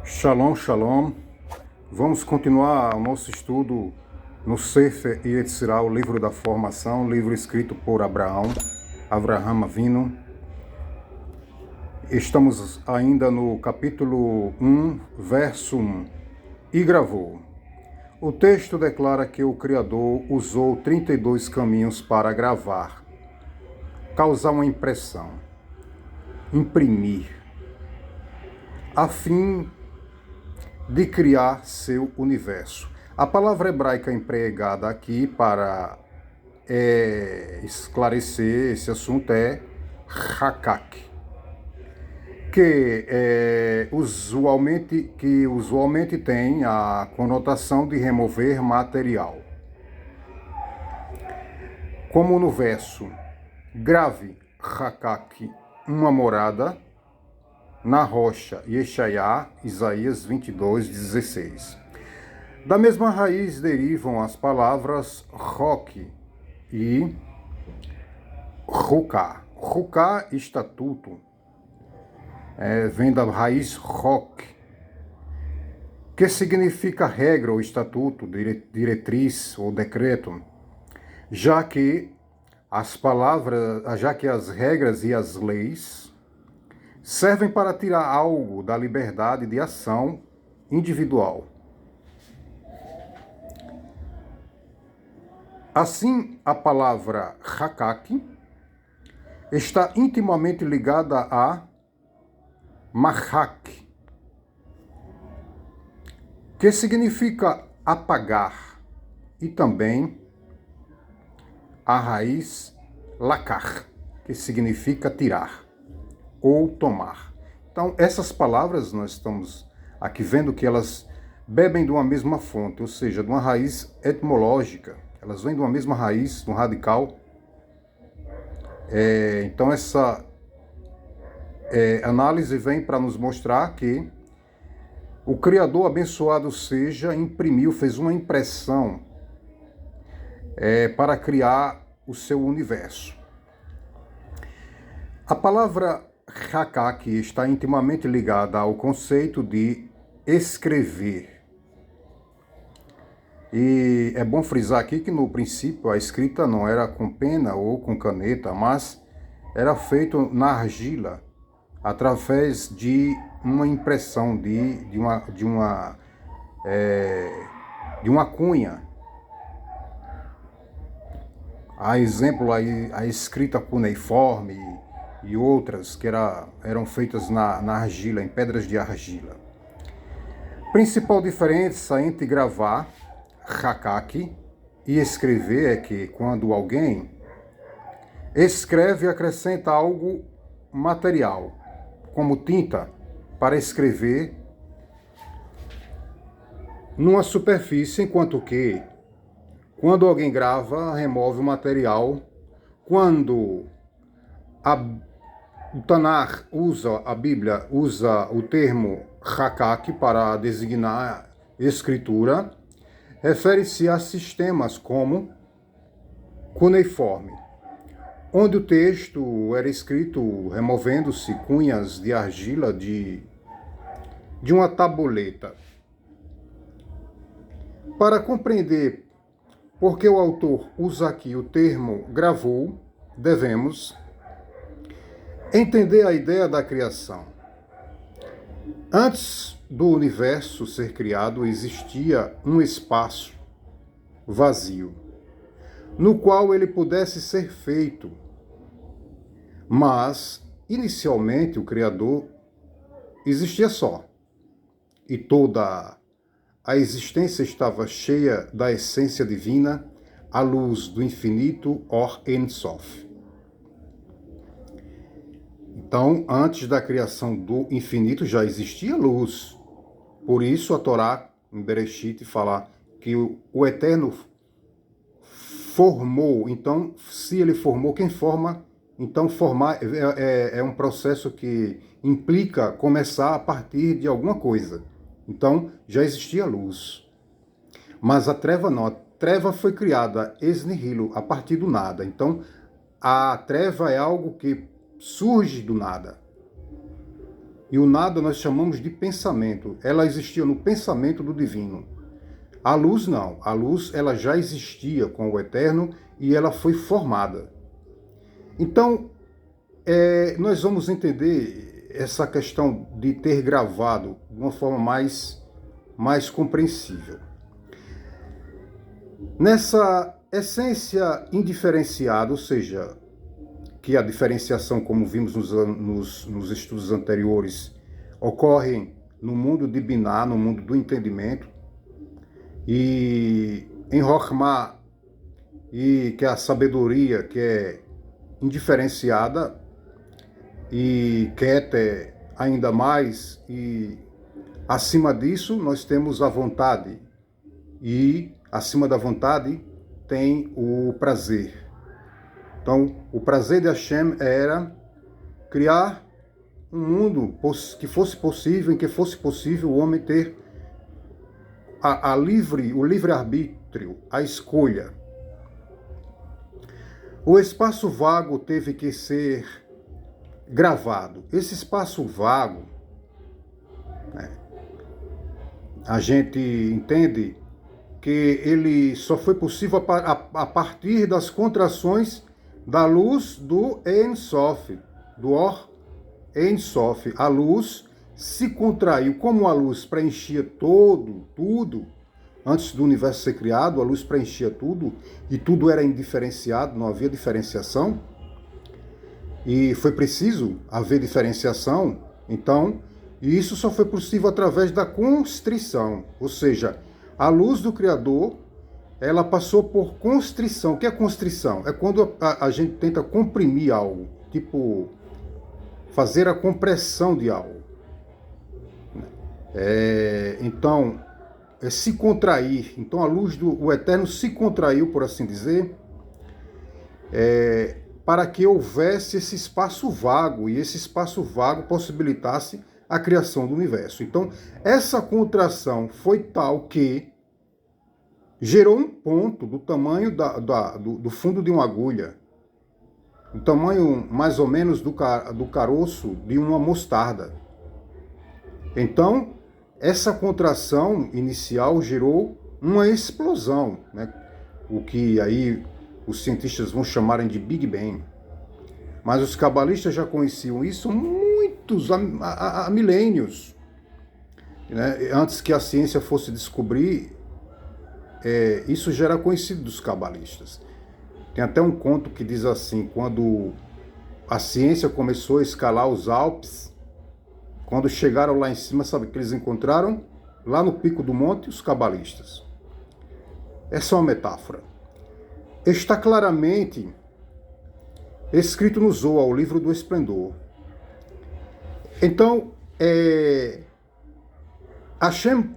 Shalom, shalom. Vamos continuar o nosso estudo no Sefer Yetzirah, o livro da formação, livro escrito por Avraham Avinu. Estamos ainda no capítulo 1, verso 1. E gravou. O texto declara que o Criador usou 32 caminhos para gravar, causar uma impressão, imprimir, a fim de criar seu universo. A palavra hebraica empregada aqui para esclarecer esse assunto é hakak, que usualmente tem a conotação de remover material. Como no verso, grave hakak uma morada na rocha, Yeshaiá, Isaías 22:16. Da mesma raiz derivam as palavras roque e ruká. Ruká, estatuto, vem da raiz roque, que significa regra ou estatuto, diretriz ou decreto, já que as regras e as leis servem para tirar algo da liberdade de ação individual. Assim, a palavra hakak está intimamente ligada a mahak, que significa apagar, e também a raiz lakar, que significa tirar ou tomar. Então, essas palavras nós estamos aqui vendo que elas bebem de uma mesma fonte, ou seja, de uma raiz etimológica. Elas vêm de uma mesma raiz, de um radical. Então, essa análise vem para nos mostrar que o Criador, abençoado seja, fez uma impressão para criar o seu universo. A palavra hakak está intimamente ligada ao conceito de escrever. E é bom frisar aqui que no princípio a escrita não era com pena ou com caneta, mas era feito na argila, através de uma impressão de uma cunha. Há exemplo aí, a escrita cuneiforme e outras que eram feitas na argila, em pedras de argila. Principal diferença entre gravar, hakak, e escrever é que quando alguém escreve, acrescenta algo material, como tinta, para escrever numa superfície, enquanto que quando alguém grava, remove o material. Quando o Tanar a Bíblia usa o termo hakak para designar escritura, refere-se a sistemas como cuneiforme, onde o texto era escrito removendo-se cunhas de argila de uma tabuleta. Para compreender por que o autor usa aqui o termo gravou, devemos entender a ideia da criação. Antes do universo ser criado, existia um espaço vazio, no qual ele pudesse ser feito. Mas, inicialmente, o Criador existia só, e toda a existência estava cheia da essência divina, a luz do infinito, Or Ein Sof. Então, antes da criação do infinito já existia luz. Por isso a Torá, em Bereshit, fala que o Eterno formou. Então, se ele formou, quem forma? Então, formar é um processo que implica começar a partir de alguma coisa. Então, já existia luz. Mas a treva não. A treva foi criada ex nihilo, a partir do nada. Então, a treva é algo que surge do nada. E o nada nós chamamos de pensamento. Ela existia no pensamento do divino. A luz não. A luz ela já existia com o eterno e ela foi formada. Então, nós vamos entender essa questão de ter gravado de uma forma mais compreensível. Nessa essência indiferenciada, ou seja, que a diferenciação, como vimos nos estudos anteriores, ocorre no mundo de Binah, no mundo do entendimento, e em Rokhmah, e que é a sabedoria que é indiferenciada, e Keter ainda mais, e acima disso nós temos a vontade, e acima da vontade tem o prazer. Então, o prazer de Hashem era criar um mundo que fosse possível, em que fosse possível o homem ter o livre-arbítrio, a escolha. O espaço vago teve que ser gravado. Esse espaço vago, né, a gente entende que ele só foi possível a partir das contrações da luz do Ein Sof, do Or Ein Sof. A luz se contraiu, como a luz preenchia tudo, antes do universo ser criado, a luz preenchia tudo, e tudo era indiferenciado, não havia diferenciação, e foi preciso haver diferenciação, então, e isso só foi possível através da constrição, ou seja, a luz do Criador, ela passou por constrição. O que é constrição? É quando a gente tenta comprimir algo, tipo, fazer a compressão de algo. Então, se contrair. Então, a luz do Eterno se contraiu, por assim dizer, para que houvesse esse espaço vago, e esse espaço vago possibilitasse a criação do universo. Então, essa contração foi tal que gerou um ponto do tamanho do fundo de uma agulha, do tamanho mais ou menos do caroço de uma mostarda. Então, essa contração inicial gerou uma explosão, né? O que aí os cientistas vão chamarem de Big Bang. Mas os cabalistas já conheciam isso há milênios, né? Antes que a ciência fosse descobrir, isso já era conhecido dos cabalistas. Tem até um conto que diz assim, quando a ciência começou a escalar os Alpes, quando chegaram lá em cima, sabe o que eles encontraram? Lá no pico do monte, os cabalistas. Essa é uma metáfora. Está claramente escrito no Zohar, o livro do esplendor. Então, Hashem,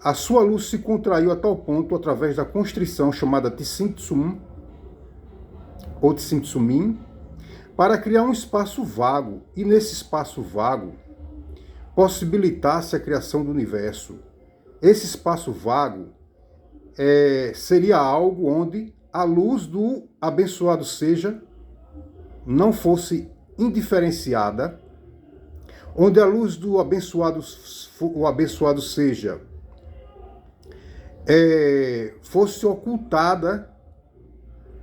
a sua luz se contraiu a tal ponto, através da constrição chamada Tzimtzum, ou Tzimtzumim, para criar um espaço vago, e nesse espaço vago possibilitasse a criação do universo. Esse espaço vago seria algo onde a luz do abençoado seja não fosse indiferenciada, onde a luz do abençoado seja fosse ocultada,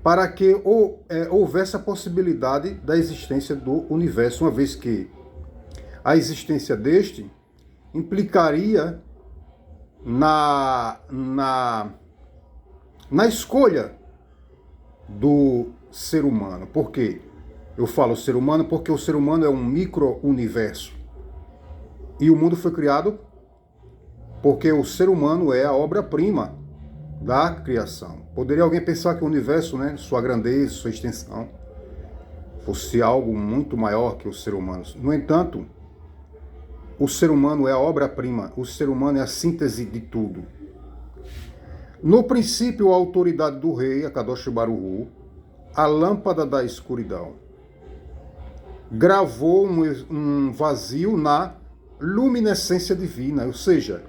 para que houvesse a possibilidade da existência do universo, uma vez que a existência deste implicaria na escolha do ser humano. Por quê? Eu falo ser humano porque o ser humano é um micro-universo. E o mundo foi criado porque o ser humano é a obra-prima da criação. Poderia alguém pensar que o universo, né, sua grandeza, sua extensão, fosse algo muito maior que o ser humano. No entanto, o ser humano é a obra-prima, o ser humano é a síntese de tudo. No princípio, a autoridade do rei, a Kadosh Baruch Hu, a lâmpada da escuridão, gravou um vazio na luminescência divina, ou seja,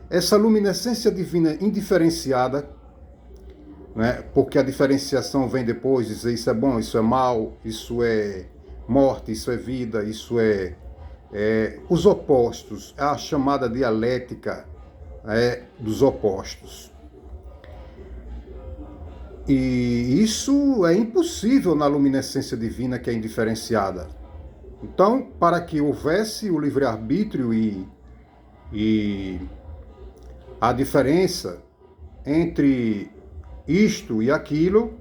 essa luminescência divina indiferenciada, né, porque a diferenciação vem depois, dizer isso é bom, isso é mal, isso é morte, isso é vida, isso é os opostos, a chamada dialética dos opostos. E isso é impossível na luminescência divina, que é indiferenciada. Então, para que houvesse o livre-arbítrio e a diferença entre isto e aquilo,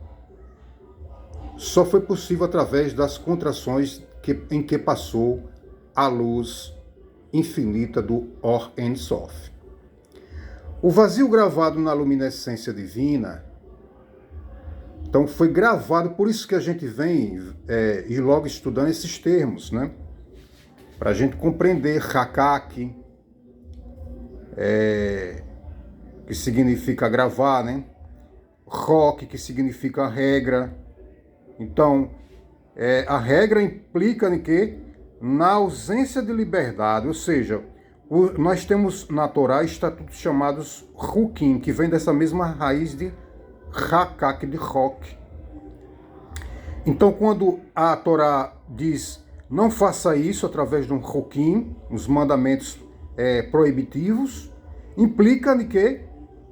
só foi possível através das contrações em que passou a luz infinita do Or Ein Sof. O vazio gravado na luminescência divina, então foi gravado, por isso que a gente vem e logo estudando esses termos, né? Para a gente compreender Hakak, que significa gravar, né? Rock, que significa regra. Então, a regra implica em que? Na ausência de liberdade, ou seja, nós temos na Torá estatutos chamados Hukim, que vem dessa mesma raiz de Hakak, de rock. Então, quando a Torá diz não faça isso através de um Hukim, os mandamentos proibitivos, implica em que?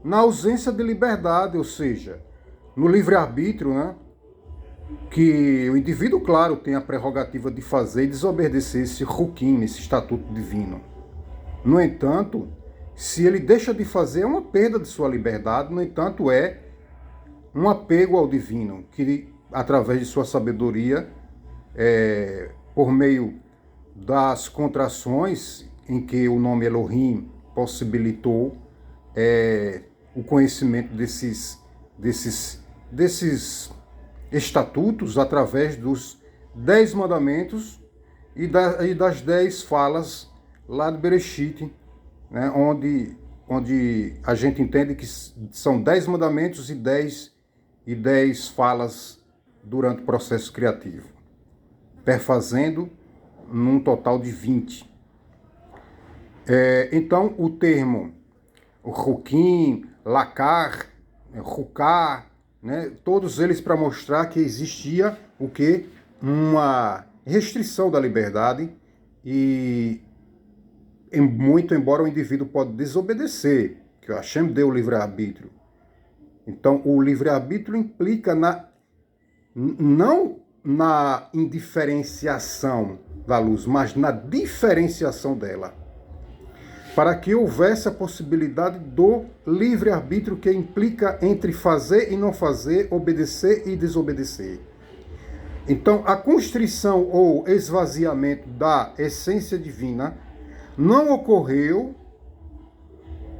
Na ausência de liberdade, ou seja, no livre-arbítrio, né? Que o indivíduo, claro, tem a prerrogativa de fazer e desobedecer esse Hukim, esse estatuto divino. No entanto, se ele deixa de fazer, é uma perda de sua liberdade, no entanto, é um apego ao divino, que através de sua sabedoria, por meio das contrações em que o nome Elohim possibilitou o conhecimento desses estatutos através dos 10 mandamentos e das 10 falas lá de Bereshit, né, onde a gente entende que são 10 mandamentos e 10 falas durante o processo criativo, perfazendo num total de 20. Então, o termo Hukim, Lakar, Hukar, né, todos eles para mostrar que existia o quê? Uma restrição da liberdade e muito embora o indivíduo pode desobedecer, que o Hashem deu o livre-arbítrio. Então, o livre-arbítrio implica não na indiferenciação da luz, mas na diferenciação dela. Para que houvesse a possibilidade do livre-arbítrio que implica entre fazer e não fazer, obedecer e desobedecer. Então, a constrição ou esvaziamento da essência divina não ocorreu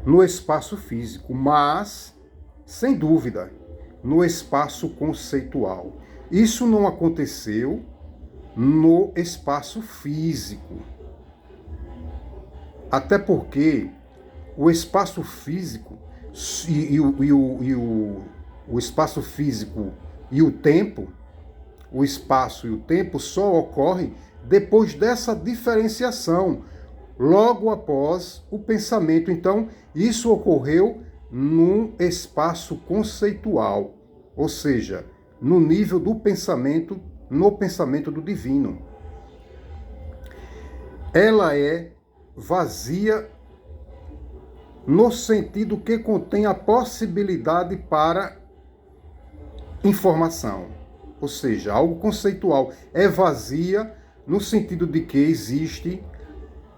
no espaço físico, mas, sem dúvida, no espaço conceitual. Isso não aconteceu no espaço físico. Até porque o espaço físico o espaço físico e o tempo, o espaço e o tempo só ocorrem depois dessa diferenciação, logo após o pensamento. Então, isso ocorreu num espaço conceitual, ou seja, no nível do pensamento, no pensamento do divino. Ela é vazia no sentido que contém a possibilidade para informação, ou seja, algo conceitual. É vazia no sentido de que existe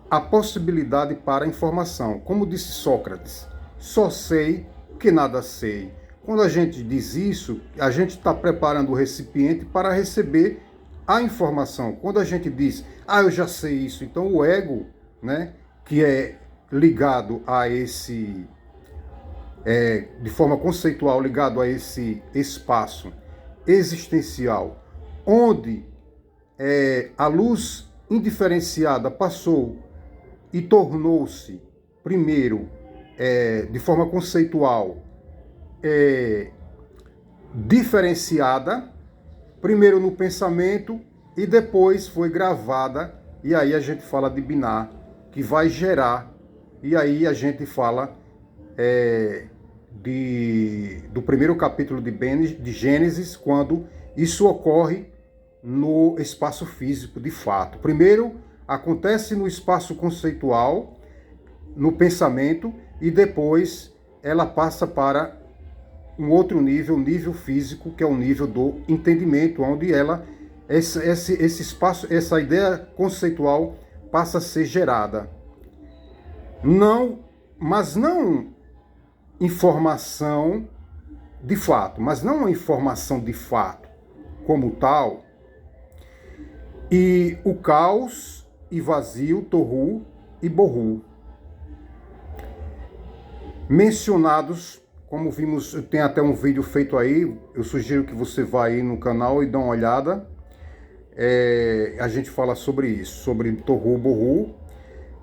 a possibilidade para informação. Como disse Sócrates, só sei que nada sei. Quando a gente diz isso, a gente está preparando o recipiente para receber a informação. Quando a gente diz, eu já sei isso, então o ego, né, que é ligado a esse, de forma conceitual, ligado a esse espaço existencial, onde a luz indiferenciada passou e tornou-se, primeiro, de forma conceitual, diferenciada, primeiro no pensamento e depois foi gravada, e aí a gente fala de Biná, que vai gerar, e aí a gente fala do primeiro capítulo de Gênesis, quando isso ocorre no espaço físico, de fato. Primeiro, acontece no espaço conceitual, no pensamento, e depois ela passa para um outro nível, nível físico, que é o nível do entendimento, onde esse espaço, essa ideia conceitual passa a ser gerada. Mas não informação de fato, mas não uma informação de fato como tal. E o caos e vazio, tohu e bohu, mencionados, como vimos, tem até um vídeo feito aí, eu sugiro que você vá aí no canal e dê uma olhada. A gente fala sobre isso, sobre tohu bohu.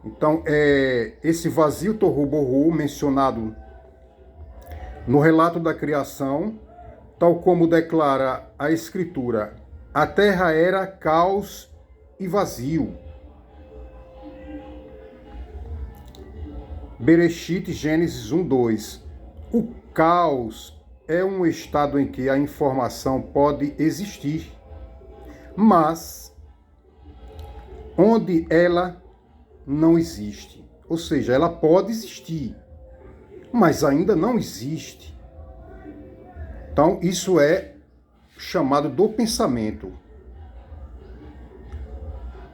Então, esse vazio tohu bohu mencionado no relato da criação, tal como declara a Escritura, a terra era caos e vazio. Bereshit, Gênesis 1:2. O caos é um estado em que a informação pode existir, mas onde ela não existe. Ou seja, ela pode existir, mas ainda não existe. Então, isso é chamado do pensamento.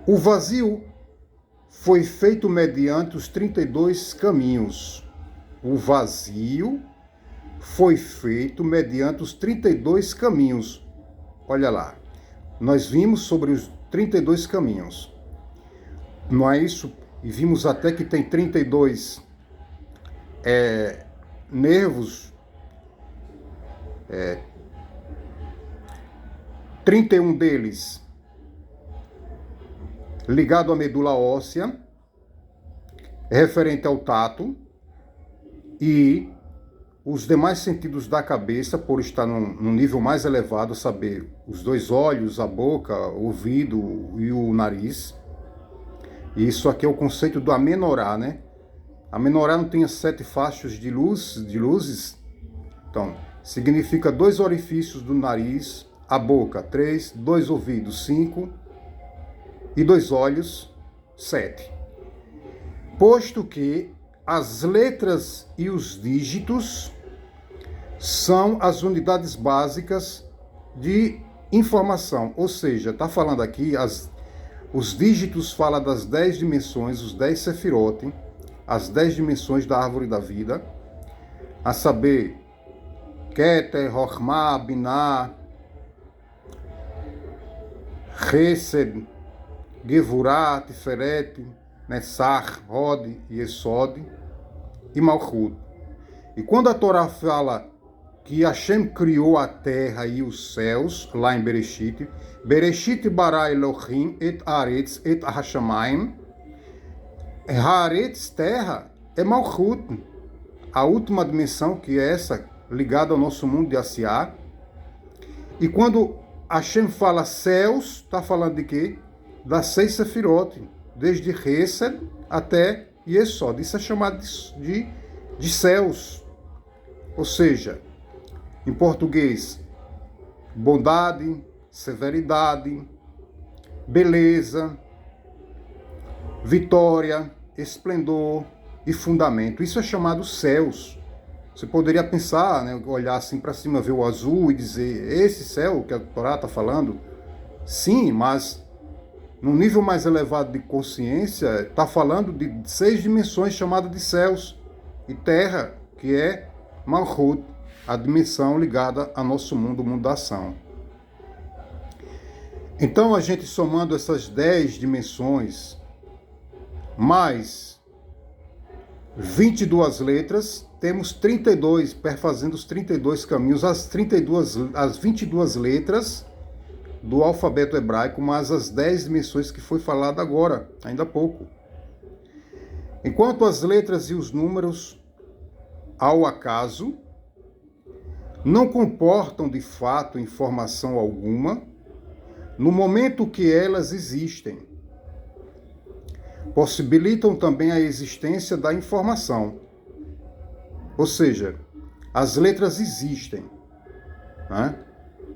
O vazio foi feito mediante os 32 caminhos. O vazio foi feito mediante os 32 caminhos. Olha lá, nós vimos sobre os 32 caminhos. Não é isso? E vimos até que tem 32 nervos, 31 deles ligado à medula óssea, referente ao tato, e os demais sentidos da cabeça, por estar num nível mais elevado, saber os 2 olhos, a boca, o ouvido e o nariz. E isso aqui é o conceito do amenorá, né? A menorá não tem 7 fachos de luzes. Então, significa 2 orifícios do nariz, a boca, 3, 2 ouvidos, 5, e 2 olhos, 7. Posto que as letras e os dígitos são as unidades básicas de informação. Ou seja, está falando aqui, os dígitos falam das 10 dimensões, os 10 sefirot, as 10 dimensões da árvore da vida, a saber, Keter, Chokhmah, Binah, Chesed, Gevurah, Tiferet, Nessar, Hod, Yesod e Malchut. E quando a Torá fala que Hashem criou a terra e os céus, lá em Bereshit, Bereshit bara Elohim et Haaretz et Hashamayim, Haaretz, terra, é Malchut, a última dimensão, que é essa, ligada ao nosso mundo de Asiá. E quando Hashem fala céus, está falando de quê? Das 6 sefirot, desde Chesed até Yesod. Isso é chamado de céus. Ou seja, em português, bondade, severidade, beleza, vitória, esplendor e fundamento. Isso é chamado céus. Você poderia pensar, né, olhar assim para cima, ver o azul e dizer, esse céu que a Torá está falando? Sim, mas no nível mais elevado de consciência, está falando de 6 dimensões chamadas de céus e terra, que é Malchut, a dimensão ligada ao nosso mundo, o mundo da ação. Então, a gente somando essas 10 dimensões, mais 22 letras, temos 32, perfazendo os 32 caminhos, as 22 letras do alfabeto hebraico, mais as 10 dimensões que foi falado agora, ainda há pouco. Enquanto as letras e os números, ao acaso, não comportam de fato informação alguma, no momento que elas existem, possibilitam também a existência da informação. Ou seja, as letras existem, né?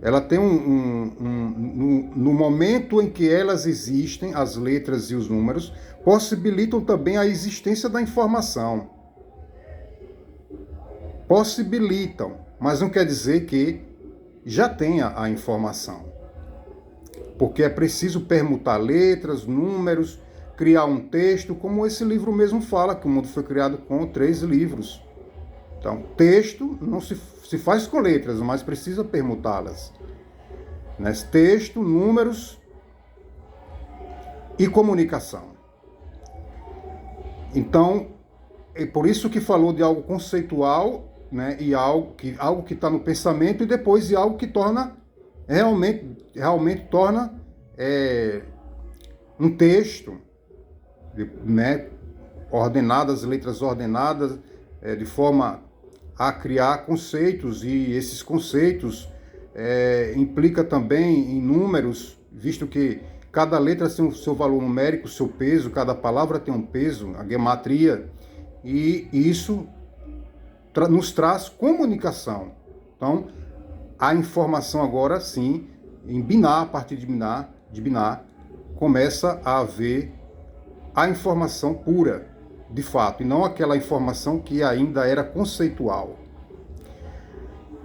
ela tem no momento em que elas existem, as letras e os números, possibilitam também a existência da informação. Possibilitam, mas não quer dizer que já tenha a informação. Porque é preciso permutar letras, números, criar um texto, como esse livro mesmo fala, que o mundo foi criado com 3 livros. Então, texto não se faz com letras, mas precisa permutá-las. Né? Texto, números e comunicação. Então, é por isso que falou de algo conceitual, né? E algo que está no pensamento, e depois de algo que torna realmente torna um texto, né? Ordenadas, letras ordenadas, de forma a criar conceitos, e esses conceitos implica também em números, visto que cada letra tem o seu valor numérico, o seu peso, cada palavra tem um peso, a gematria, e isso nos traz comunicação. Então, a informação agora sim, em binar, a partir de binar, começa a haver a informação pura, de fato, e não aquela informação que ainda era conceitual.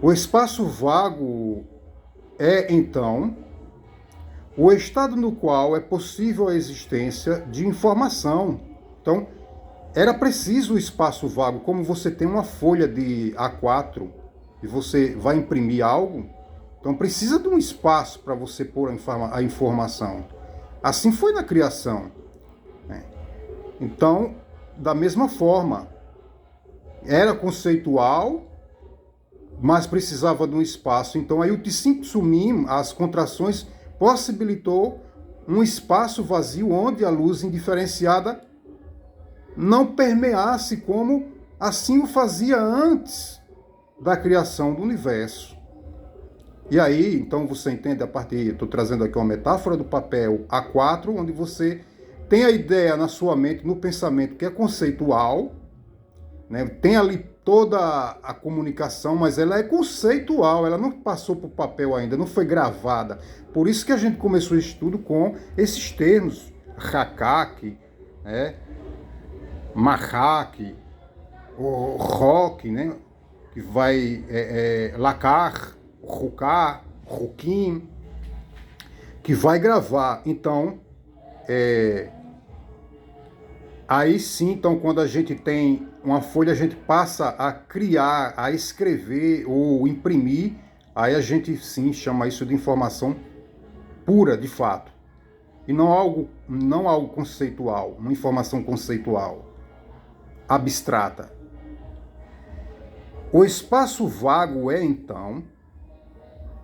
O espaço vago é, então, o estado no qual é possível a existência de informação. Então, era preciso o espaço vago, como você tem uma folha de A4 e você vai imprimir algo, então precisa de um espaço para você pôr a informação. Assim foi na criação. Então, da mesma forma, era conceitual, mas precisava de um espaço. Então, aí o Tzimtzumim, as contrações, possibilitou um espaço vazio onde a luz indiferenciada não permeasse como assim o fazia antes da criação do universo. E aí, então você entende a partir, estou trazendo aqui uma metáfora do papel A4, onde você tem a ideia na sua mente, no pensamento, que é conceitual, né? Tem ali toda a comunicação, mas ela é conceitual, ela não passou para o papel ainda, não foi gravada. Por isso que a gente começou o estudo com esses termos, hakak, mahak, o rock, né? Que vai lacar, rucar, ruquim, que vai gravar. Então, aí sim, então, quando a gente tem uma folha, a gente passa a criar, a escrever ou imprimir, aí a gente sim chama isso de informação pura, de fato. E não algo conceitual, uma informação conceitual, abstrata. O espaço vago é, então,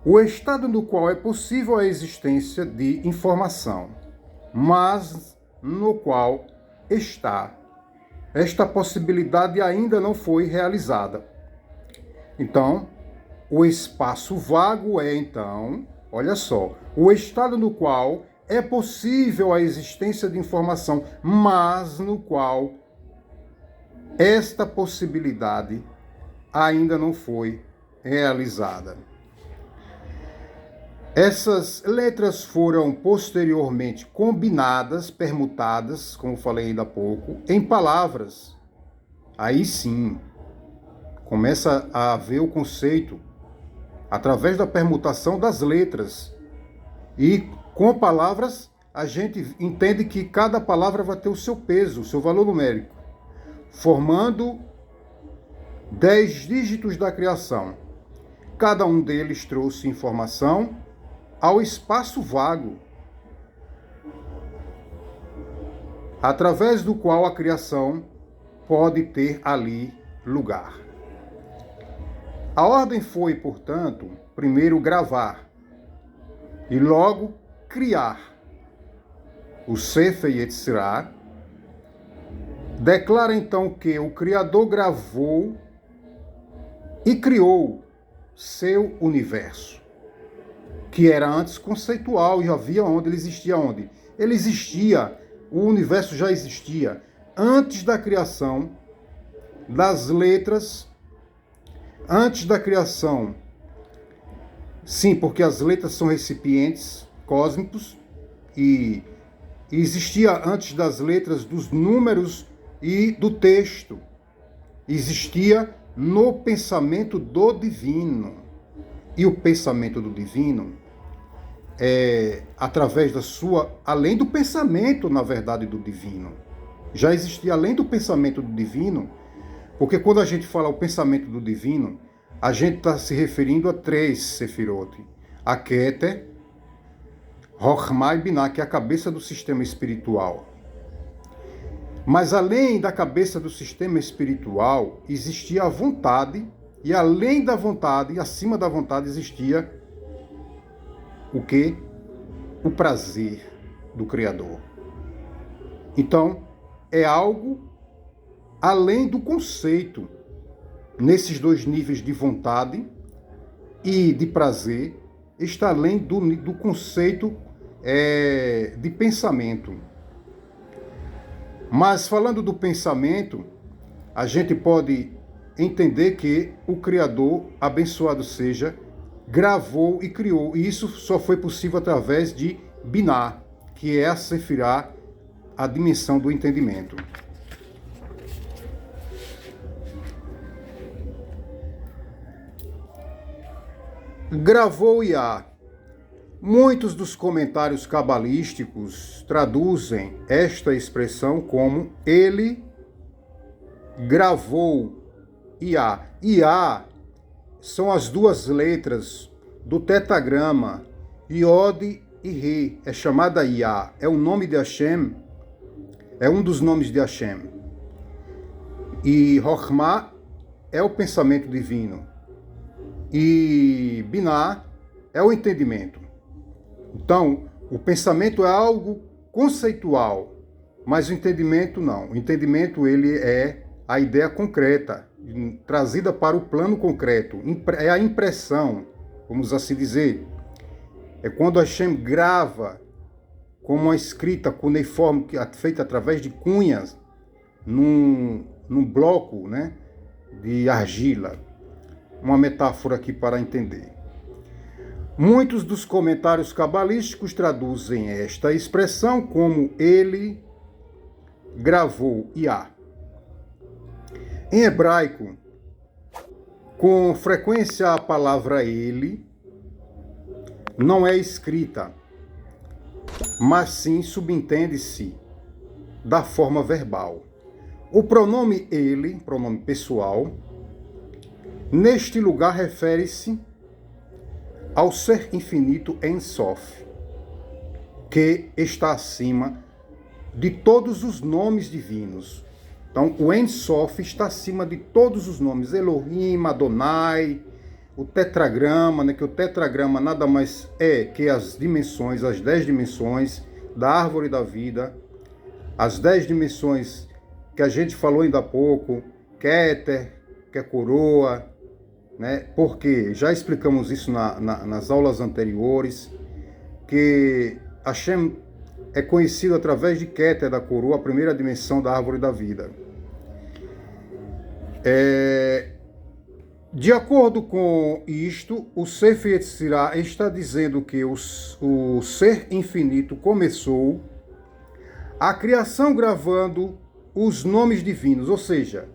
o estado no qual é possível a existência de informação, mas no qual esta possibilidade ainda não foi realizada. Então, o espaço vago é, então, olha só, o estado no qual é possível a existência de informação, mas no qual esta possibilidade ainda não foi realizada. Essas letras foram posteriormente combinadas, permutadas, como falei ainda há pouco, em palavras. Aí sim, começa a haver o conceito através da permutação das letras. E com palavras, a gente entende que cada palavra vai ter o seu peso, o seu valor numérico, formando 10 dígitos da criação. Cada um deles trouxe informação ao espaço vago, através do qual a criação pode ter ali lugar. A ordem foi, portanto, primeiro gravar e logo criar. O Sefer Yetzirah declara então que o Criador gravou e criou seu universo, que era antes conceitual e havia onde? Ele existia onde? Ele existia, o universo já existia antes da criação das letras, antes da criação Sim, porque as letras são recipientes cósmicos e existia antes das letras, dos números e do texto. Existia no pensamento do divino. E o pensamento do divino através da sua, além do pensamento, na verdade, do divino. Já existia além do pensamento do divino, porque quando a gente fala o pensamento do divino, a gente está se referindo a 3 Sefirot. A Keter, Chokhmah e Binah, que é a cabeça do sistema espiritual. Mas além da cabeça do sistema espiritual, existia a vontade, e além da vontade, acima da vontade, existia o quê? O prazer do Criador. Então, é algo além do conceito. Nesses 2 níveis de vontade e de prazer, está além do conceito de pensamento. Mas falando do pensamento, a gente pode entender que o Criador, abençoado seja, gravou e criou. E isso só foi possível através de Binah, que é a Sefirá, a dimensão do entendimento. Gravou Iá. Muitos dos comentários cabalísticos traduzem esta expressão como ele gravou Iá. Iá são as 2 letras do tetragrama Iod e Re. É chamada Iá. É o nome de Hashem. É um dos nomes de Hashem. E Chokhmah é o pensamento divino. E Binah é o entendimento. Então, o pensamento é algo conceitual, mas o entendimento não. O entendimento, ele é a ideia concreta, trazida para o plano concreto. É a impressão, vamos assim dizer. É quando Hashem grava como uma escrita cuneiforme feita através de cunhas num bloco, né, de argila. Uma metáfora aqui para entender. Muitos dos comentários cabalísticos traduzem esta expressão como ele gravou Iá. Em hebraico, com frequência a palavra ele não é escrita, mas sim subentende-se da forma verbal. O pronome ele, pronome pessoal, neste lugar refere-se ao ser infinito Ein Sof, que está acima de todos os nomes divinos. Então, o Ein Sof está acima de todos os nomes. Elohim, Adonai, o tetragrama, né, que o tetragrama nada mais é que as dimensões, as 10 dimensões da árvore da vida, as 10 dimensões que a gente falou ainda há pouco, Keter, que é coroa, né? Porque já explicamos isso nas aulas anteriores, que Hashem é conhecido através de Keter, da coroa, a primeira dimensão da árvore da vida. De acordo com isto, o Sefer Yetzirah está dizendo que o ser infinito começou a criação gravando os nomes divinos, ou seja,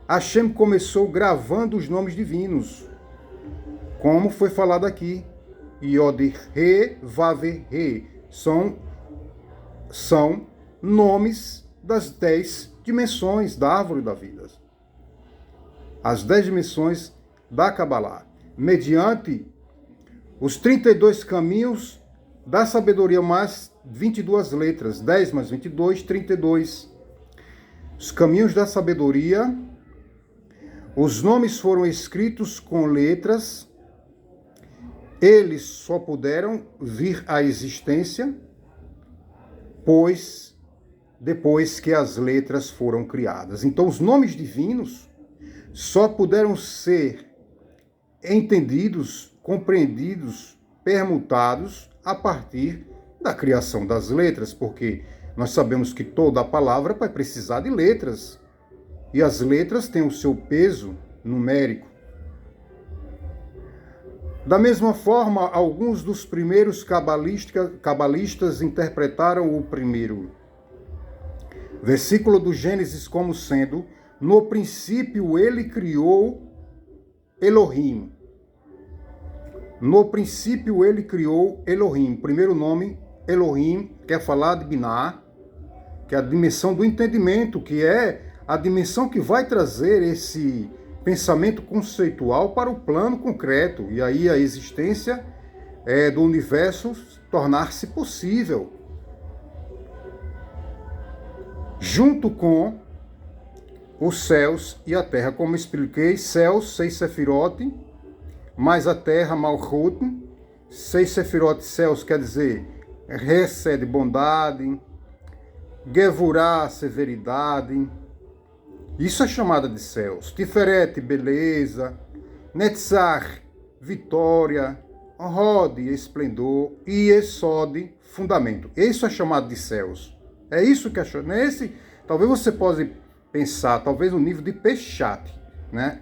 Hashem começou gravando os nomes divinos, como foi falado aqui. Yod, Re, Vav, Re. São nomes das 10 dimensões da árvore da vida. As 10 dimensões da Kabbalah. Mediante os 32 caminhos da sabedoria, mais 22 letras. 10 mais 22, 32. Os caminhos da sabedoria. Os nomes foram escritos com letras, eles só puderam vir à existência, pois depois que as letras foram criadas. Então, os nomes divinos só puderam ser entendidos, compreendidos, permutados a partir da criação das letras, porque nós sabemos que toda a palavra vai precisar de letras. E as letras têm o seu peso numérico. Da mesma forma, alguns dos primeiros cabalistas interpretaram o primeiro versículo do Gênesis como sendo: no princípio ele criou Elohim. No princípio ele criou Elohim. Primeiro nome, Elohim, quer falar de Biná, que é a dimensão do entendimento, que é a dimensão que vai trazer esse pensamento conceitual para o plano concreto. E aí a existência do universo tornar-se possível. Junto com os céus e a terra. Como expliquei, céus, 6 sefirote, mais a terra, Malchut. 6 sefirote, céus, quer dizer, recebe bondade, Gevurá, severidade. Isso é chamada de céus. Tiferet, beleza. Netzach, vitória. Rod, esplendor. E Esod, fundamento. Isso é chamado de céus. É isso que é chamado. Talvez você possa pensar, talvez no nível de Peshat, né?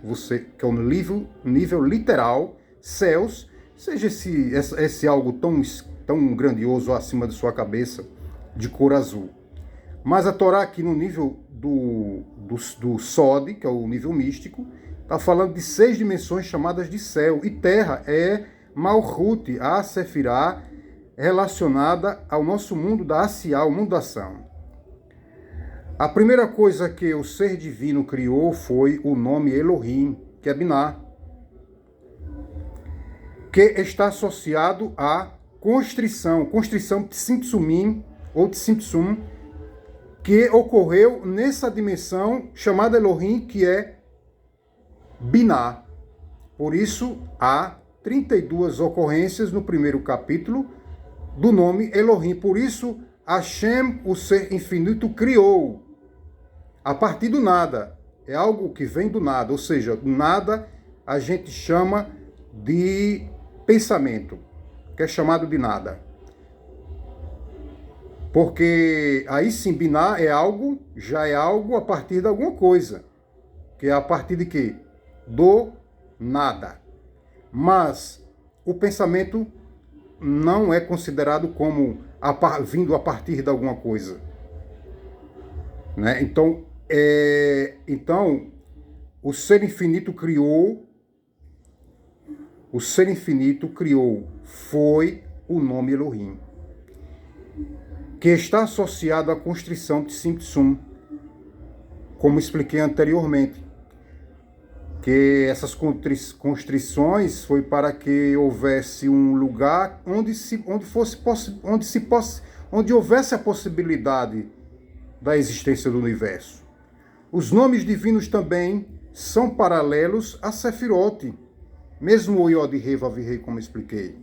Que é um nível literal, céus, seja esse algo tão grandioso acima de sua cabeça, de cor azul. Mas a Torá aqui no nível do Sod, que é o nível místico, está falando de 6 dimensões chamadas de céu. E terra é Malchut, a Sefirá, relacionada ao nosso mundo da Asiá, o mundo da ação. A primeira coisa que o ser divino criou foi o nome Elohim, que é Biná, que está associado à constrição Tsimtsumim, ou Tsimtsum, que ocorreu nessa dimensão chamada Elohim, que é Biná. Por isso, há 32 ocorrências no primeiro capítulo do nome Elohim. Por isso, Hashem, o ser infinito, criou a partir do nada. É algo que vem do nada, ou seja, do nada a gente chama de pensamento, que é chamado de nada. Porque aí sim, Biná já é algo a partir de alguma coisa. Que é a partir de quê? Do nada. Mas o pensamento não é considerado como vindo a partir de alguma coisa. Né? Então, o ser infinito criou, foi o nome Elohim, que está associado à constrição de Tsimtsum, como expliquei anteriormente, que essas constrições foi para que houvesse um lugar onde houvesse a possibilidade da existência do universo. Os nomes divinos também são paralelos a Sefirot, mesmo o Yod Rei Vav Rei, como expliquei.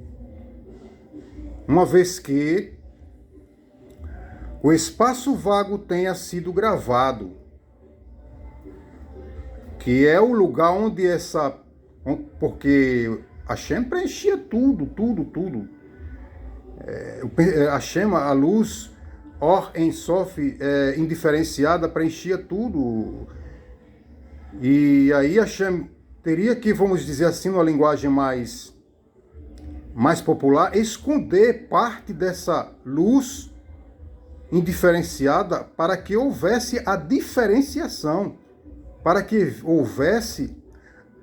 Uma vez que o espaço vago tenha sido gravado, que é o lugar onde porque Hashem preenchia tudo. Hashem, a luz Or Ein Sof, indiferenciada, preenchia tudo. E aí Hashem teria que, vamos dizer assim, numa linguagem mais popular, esconder parte dessa luz indiferenciada para que houvesse a diferenciação, para que houvesse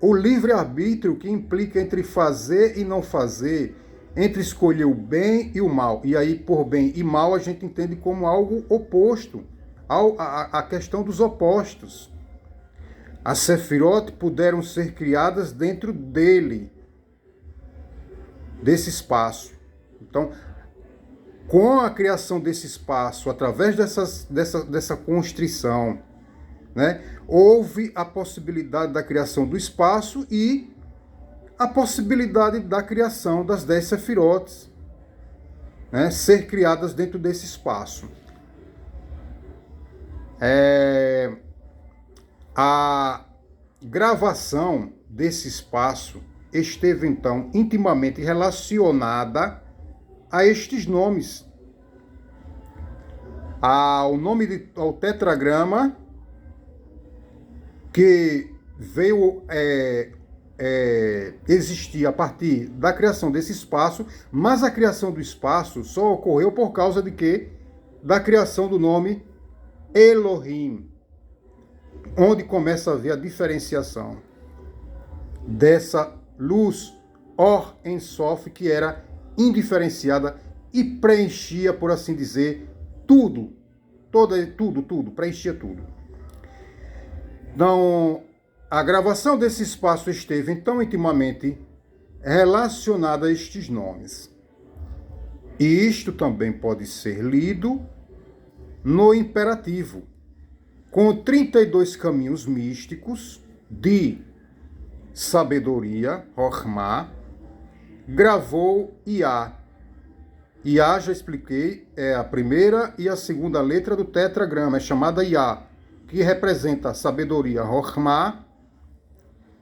o livre-arbítrio que implica entre fazer e não fazer, entre escolher o bem e o mal. E aí, por bem e mal, a gente entende como algo oposto, a questão dos opostos. As Sefirot puderam ser criadas dentro desse espaço. Então, com a criação desse espaço, através dessa constrição, né, houve a possibilidade da criação do espaço e a possibilidade da criação das 10 Sefirot, né, ser criadas dentro desse espaço. A gravação desse espaço esteve, então, intimamente relacionada a estes nomes. Ao tetragrama, que veio existia a partir da criação desse espaço, mas a criação do espaço só ocorreu por causa de quê? Da criação do nome Elohim, onde começa a haver a diferenciação dessa luz Or Ein Sof, que era indiferenciada e preenchia, por assim dizer, tudo, preenchia tudo. Então, a gravação desse espaço esteve então intimamente relacionada a estes nomes. E isto também pode ser lido no imperativo, com 32 caminhos místicos de sabedoria, Rokhmah, gravou Iá. Iá, já expliquei, é a primeira e a segunda letra do tetragrama, é chamada Iá, que representa a sabedoria, Rokhmah,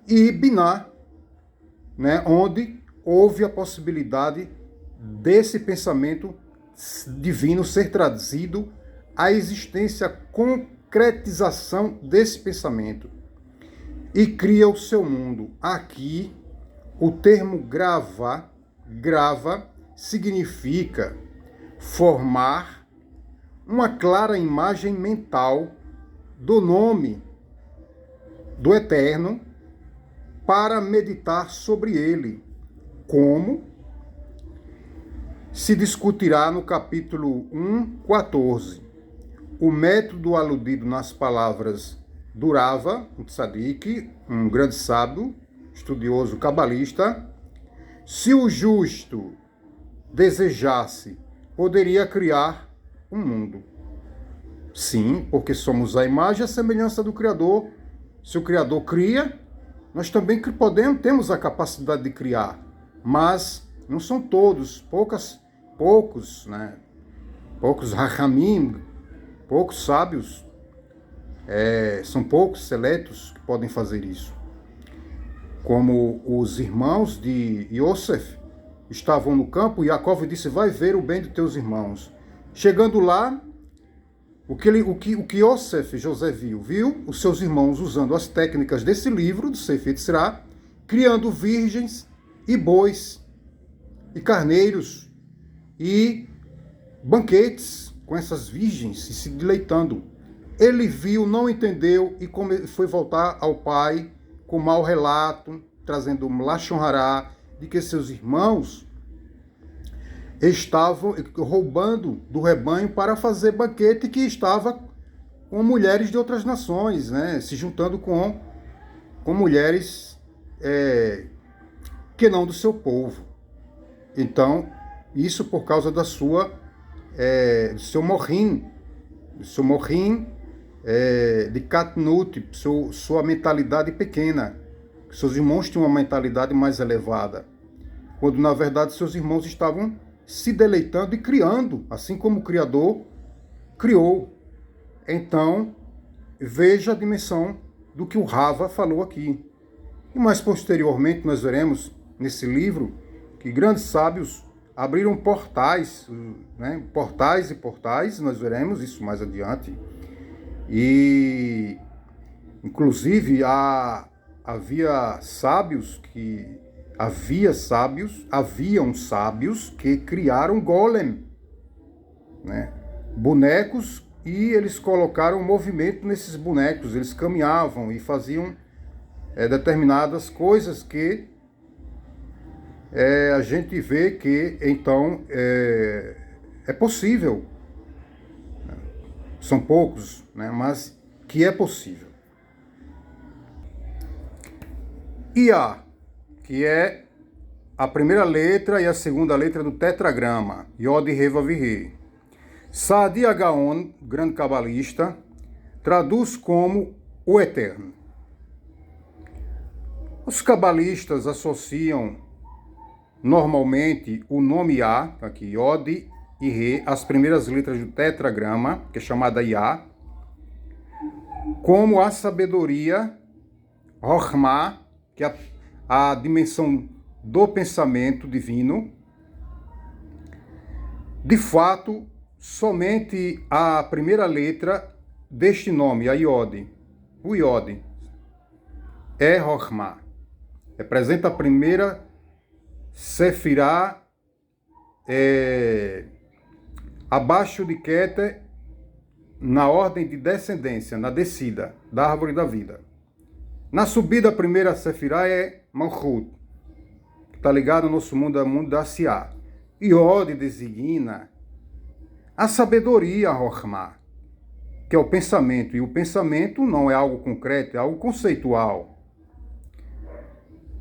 e Binah, né, onde houve a possibilidade desse pensamento divino ser trazido à existência, concretização desse pensamento, e cria o seu mundo. Aqui, o termo grava significa formar uma clara imagem mental do nome do Eterno para meditar sobre ele, como se discutirá no capítulo 1:14. O método aludido nas palavras do Rava, um tzadik, um grande sábio, estudioso cabalista, se o justo desejasse, poderia criar um mundo. Sim, porque somos a imagem e a semelhança do Criador. Se o Criador cria, nós também temos a capacidade de criar, mas não são todos, poucos, né? Poucos Rahamim, poucos sábios, são poucos seletos que podem fazer isso. Como os irmãos de Yosef estavam no campo, e Jacob disse: vai ver o bem de teus irmãos. Chegando lá, o que José viu os seus irmãos usando as técnicas desse livro, do Sefer Yetzirah, criando virgens e bois, e carneiros, e banquetes com essas virgens, e se deleitando. Ele viu, não entendeu, e foi voltar ao pai com mau relato, trazendo um Lashon Hará, de que seus irmãos estavam roubando do rebanho para fazer banquete, que estava com mulheres de outras nações, né? Se juntando com mulheres que não do seu povo. Então, isso por causa do seu morrim de Katnut, sua mentalidade pequena. Seus irmãos tinham uma mentalidade mais elevada, quando na verdade seus irmãos estavam se deleitando e criando, assim como o Criador criou. Então, veja a dimensão do que o Rava falou aqui. E mais posteriormente nós veremos nesse livro que grandes sábios abriram portais, né? Portais e portais, nós veremos isso mais adiante. E, inclusive, haviam sábios que criaram golem, né? Bonecos, e eles colocaram movimento nesses bonecos, eles caminhavam e faziam determinadas coisas que a gente vê que, então, é possível. São poucos, né, mas que é possível. Iá, que é a primeira letra e a segunda letra do tetragrama, Yod He Vav He. Saadia Gaon, grande cabalista, traduz como o Eterno. Os cabalistas associam normalmente o nome Iá, aqui Yod e Re, as primeiras letras do tetragrama, que é chamada Iá, como a sabedoria, Rokhmah, que é a dimensão do pensamento divino. De fato, somente a primeira letra deste nome, a Yod, o Yod, é Rokhmah. Representa a primeira Sefirá abaixo de Keter, na ordem de descendência, na descida da árvore da vida. Na subida, a primeira Sefirá é Malchut, que está ligado ao nosso mundo, ao mundo da Siá. Iod designa a sabedoria, Rochma, que é o pensamento. E o pensamento não é algo concreto, é algo conceitual.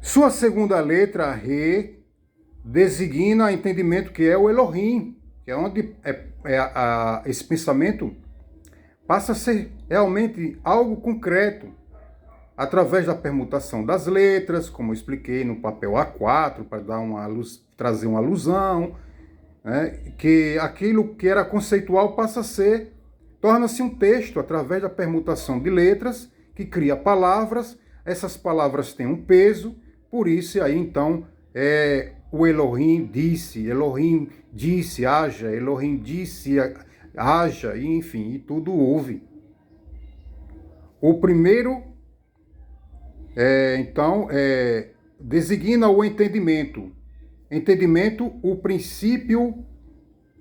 Sua segunda letra, Re, designa entendimento, que é o Elohim, que é onde esse pensamento passa a ser realmente algo concreto, através da permutação das letras, como eu expliquei no papel A4, para dar trazer uma alusão, né, que aquilo que era conceitual torna-se um texto através da permutação de letras, que cria palavras, essas palavras têm um peso, por isso aí então o Elohim disse, haja, Elohim disse, haja, e, enfim, e tudo houve. O primeiro, designa o entendimento. Entendimento, o princípio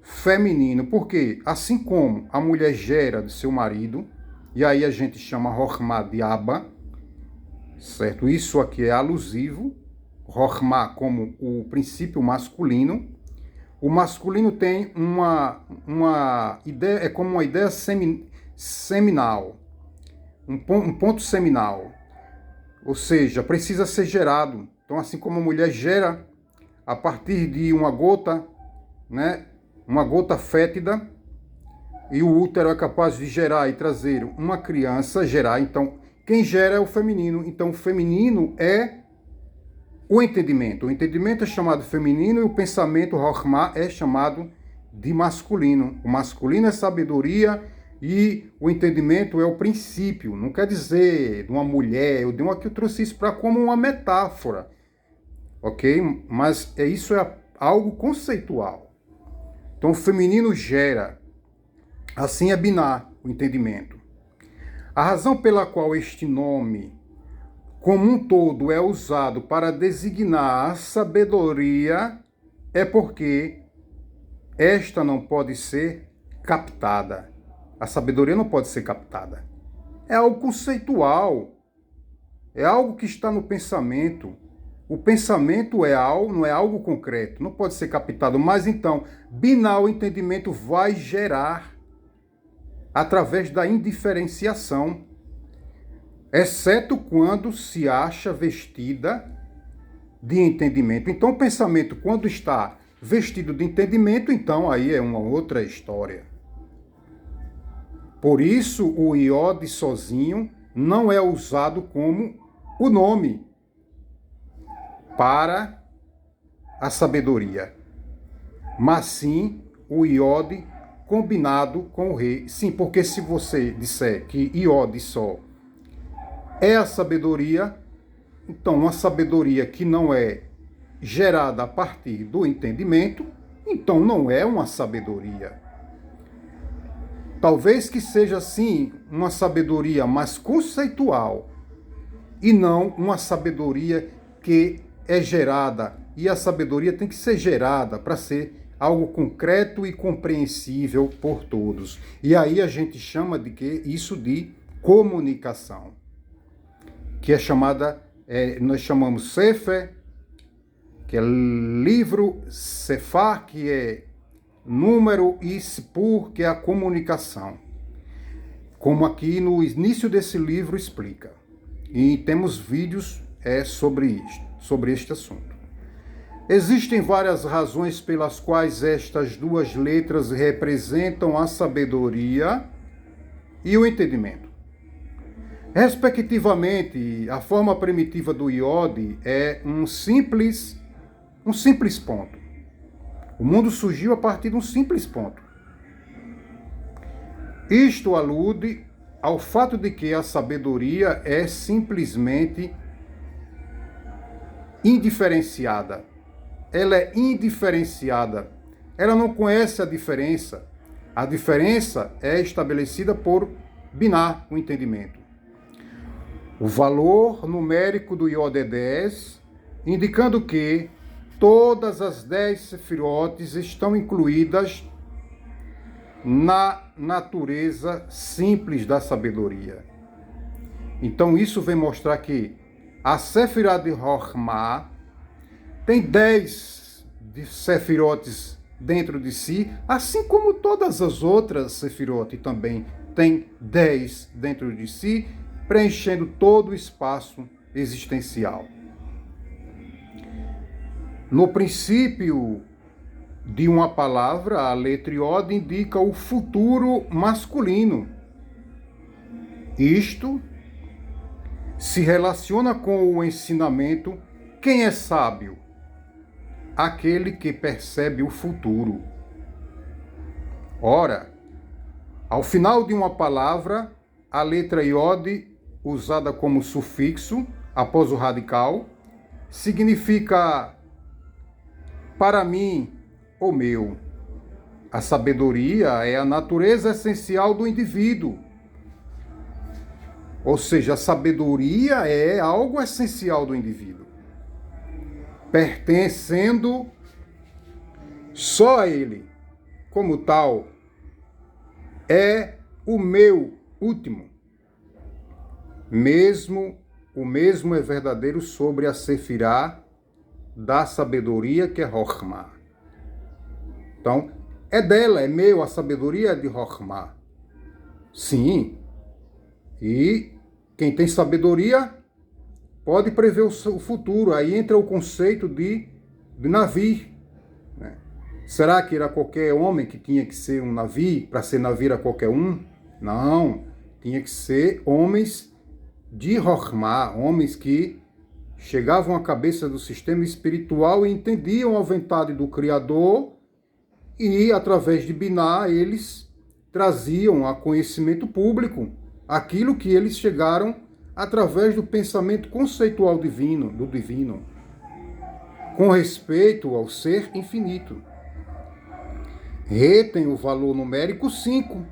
feminino, porque assim como a mulher gera de seu marido, e aí a gente chama Rochma de Abba, certo? Isso aqui é alusivo, Rochma como o princípio masculino. O masculino tem uma ideia, é como uma ideia seminal, um ponto seminal, ou seja, precisa ser gerado. Então, assim como a mulher gera a partir de uma gota, né, uma gota fétida, e o útero é capaz de gerar e trazer uma criança, então quem gera é o feminino. Então, o feminino é o entendimento. O entendimento é chamado feminino e o pensamento, Rochma, é chamado de masculino. O masculino é sabedoria e o entendimento é o princípio. Não quer dizer de uma mulher, eu trouxe isso para como uma metáfora, ok? Mas isso é algo conceitual. Então, o feminino gera. Assim é Biná, o entendimento. A razão pela qual este nome, como um todo, é usado para designar a sabedoria é porque esta não pode ser captada. A sabedoria não pode ser captada. É algo conceitual. É algo que está no pensamento. O pensamento não é algo concreto, não pode ser captado. Mas então, Biná, o entendimento, vai gerar através da indiferenciação, exceto quando se acha vestida de entendimento. Então, o pensamento, quando está vestido de entendimento, então aí é uma outra história. Por isso, o Iod sozinho não é usado como o nome para a sabedoria, mas sim o Iod combinado com o rei. Sim, porque se você disser que Iod só é a sabedoria, então uma sabedoria que não é gerada a partir do entendimento, então não é uma sabedoria. Talvez que seja sim uma sabedoria mais conceitual e não uma sabedoria que é gerada. E a sabedoria tem que ser gerada para ser algo concreto e compreensível por todos. E aí a gente chama isso de comunicação, que é chamada, nós chamamos Sefer, que é livro, Sefar, que é número, e Sipur, que é a comunicação. Como aqui no início desse livro explica. E temos vídeos sobre este assunto. Existem várias razões pelas quais estas duas letras representam a sabedoria e o entendimento. Respectivamente, a forma primitiva do Iod é um simples ponto. O mundo surgiu a partir de um simples ponto. Isto alude ao fato de que a sabedoria é simplesmente indiferenciada. Ela é indiferenciada. Ela não conhece a diferença. A diferença é estabelecida por Biná, o entendimento. O valor numérico do Iod é 10 indicando que todas as 10 sefirotes estão incluídas na natureza simples da sabedoria. Então isso vem mostrar que a Sefirá de Chokhmah tem 10 sefirotes dentro de si, assim como todas as outras sefirotes também tem 10 dentro de si, preenchendo todo o espaço existencial. No princípio de uma palavra, a letra Iod indica o futuro masculino. Isto se relaciona com o ensinamento: quem é sábio? Aquele que percebe o futuro. Ora, ao final de uma palavra, a letra Iod, usada como sufixo após o radical, significa para mim ou meu. A sabedoria é a natureza essencial do indivíduo. Ou seja, a sabedoria é algo essencial do indivíduo, pertencendo só a ele. Como tal, é o meu último. O mesmo é verdadeiro sobre a Sefirá da sabedoria, que é Chokhmah. Então, é dela, é meu, a sabedoria é de Chokhmah. Sim. E quem tem sabedoria pode prever o futuro. Aí entra o conceito de navio. Né? Será que era qualquer homem que tinha que ser um navio? Para ser navio era qualquer um? Não. Tinha que ser homens de Chokhmah, homens que chegavam à cabeça do sistema espiritual e entendiam a vontade do Criador, e através de Biná eles traziam a conhecimento público aquilo que eles chegaram através do pensamento conceitual divino, do divino, com respeito ao ser infinito. Re tem o valor numérico 5,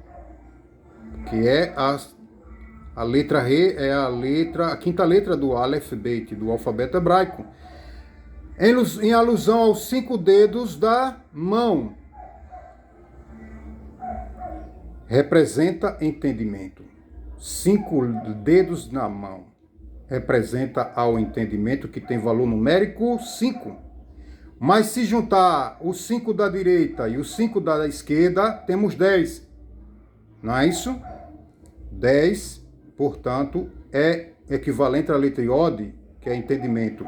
que é a letra Re, é a quinta letra do Aleph Bet, do alfabeto hebraico, em alusão aos 5 dedos da mão. Representa entendimento. 5 dedos na mão representa ao entendimento, que tem valor numérico 5. Mas se juntar os 5 da direita e os 5 da esquerda, temos 10. Não é isso? 10, portanto, é equivalente à letra Iod, que é entendimento.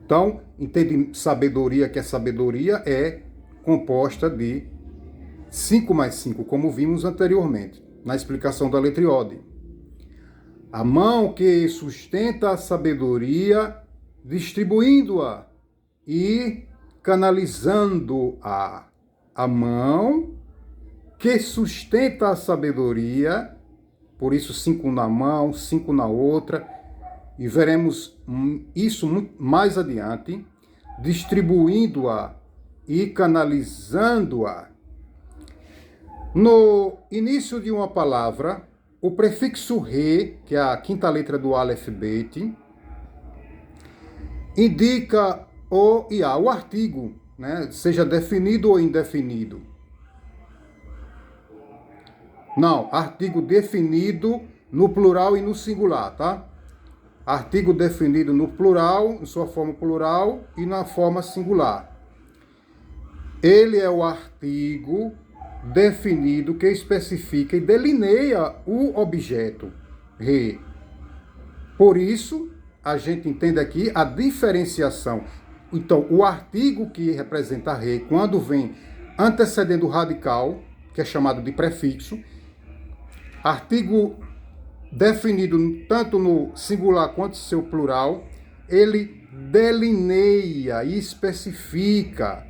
Então, sabedoria, que é sabedoria, é composta de 5 mais 5, como vimos anteriormente, na explicação da letra Iod. A mão que sustenta a sabedoria, distribuindo-a e canalizando-a. A mão que sustenta a sabedoria, por isso 5 na mão, 5 na outra, e veremos isso muito mais adiante, distribuindo-a e canalizando-a. No início de uma palavra, o prefixo Re, que é a quinta letra do Aleph Bet, indica o Iá, o artigo, né, seja definido ou indefinido. Não, artigo definido no plural e no singular, tá? Artigo definido no plural, em sua forma plural, e na forma singular. Ele é o artigo definido que especifica e delineia o objeto Re. Por isso, a gente entende aqui a diferenciação. Então, o artigo que representa Re, quando vem antecedendo o radical, que é chamado de prefixo, artigo definido tanto no singular quanto no seu plural, ele delineia e especifica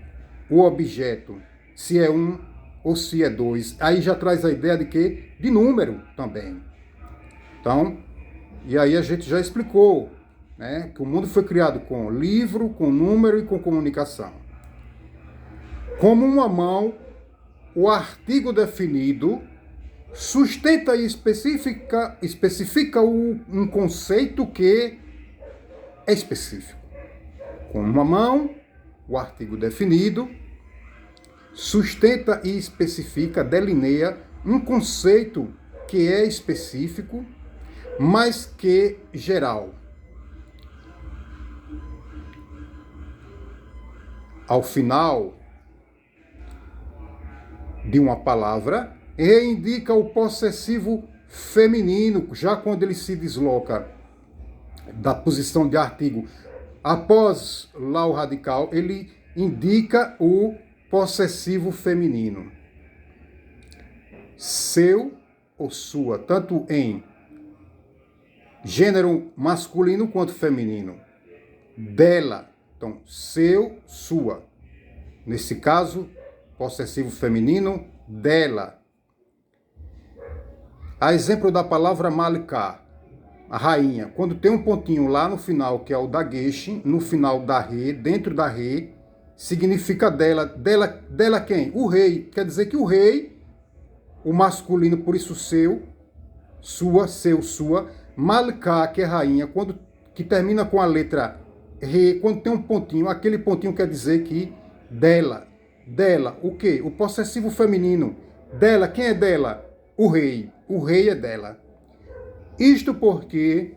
o objeto, se é um ou se é 2. Aí já traz a ideia de quê? De número também. Então, e aí a gente já explicou, né, que o mundo foi criado com livro, com número e com comunicação. Como uma mão, o artigo definido sustenta e especifica um conceito que é específico. com uma mão, o artigo definido, sustenta e especifica, delineia um conceito que é específico, mas que geral. Ao final de uma palavra, indica o possessivo feminino, já quando ele se desloca da posição de artigo após lá o radical, ele indica o possessivo feminino. Seu ou sua, tanto em gênero masculino quanto feminino. Dela, então, seu, sua. Nesse caso, possessivo feminino, dela. A exemplo da palavra Malika, a rainha, quando tem um pontinho lá no final, que é o da Geshe, no final da re, dentro da re, significa dela. Dela quem? O rei. Quer dizer que o rei, o masculino, por isso seu, sua, seu, sua. Malika, que é rainha, que termina com a letra re, quando tem um pontinho, aquele pontinho quer dizer que dela. Dela, o quê? O possessivo feminino. Dela, quem é dela? O rei. O rei é dela. Isto porque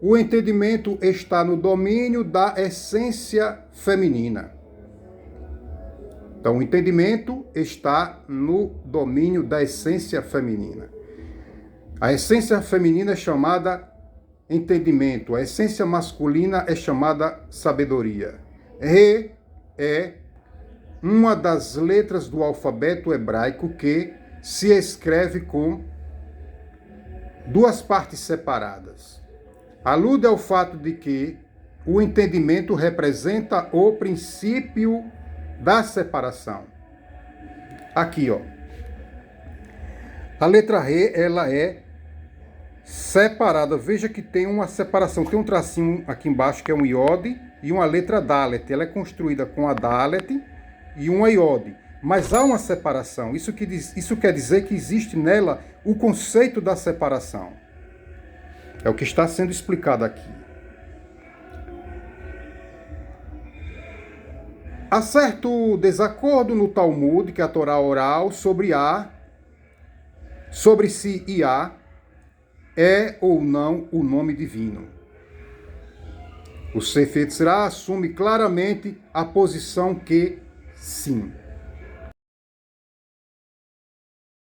o entendimento está no domínio da essência feminina. Então, o entendimento está no domínio da essência feminina. A essência feminina é chamada entendimento. A essência masculina é chamada sabedoria. Re é uma das letras do alfabeto hebraico que se escreve com duas partes separadas. Alude ao fato de que o entendimento representa o princípio da separação. Aqui, ó. A letra Re, ela é separada. Veja que tem uma separação. Tem um tracinho aqui embaixo que é um iode e uma letra Dalet. Ela é construída com a Dalet e uma iode. Mas há uma separação. Isso quer dizer que existe nela o conceito da separação. É o que está sendo explicado aqui. Há certo desacordo no Talmud, que é a Torá oral, sobre se Iá é ou não o nome divino. O Sefer Yetzirah assume claramente a posição que sim.